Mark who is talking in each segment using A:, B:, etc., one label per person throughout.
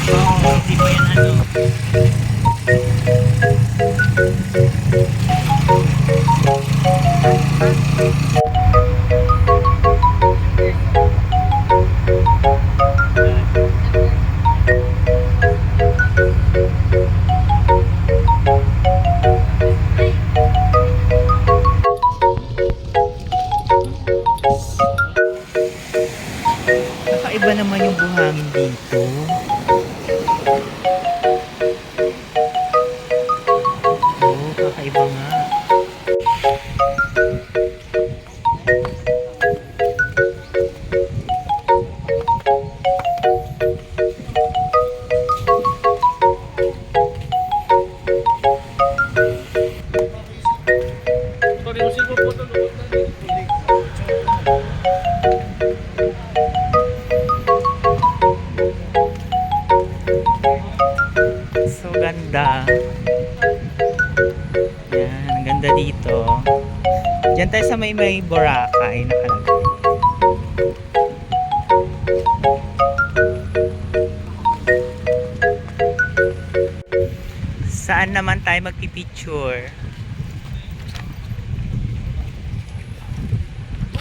A: Oo, hindi pa yan ano. Kakaiba naman yung buhangin dito. Oo, kakaiba nga. So ganda. Yan, ang ganda dito. Diyan tayo sa may Boracay nakalagay. Saan naman tayo magpipicture?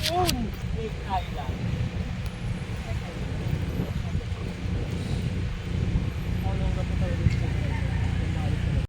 B: Doon, Big Island.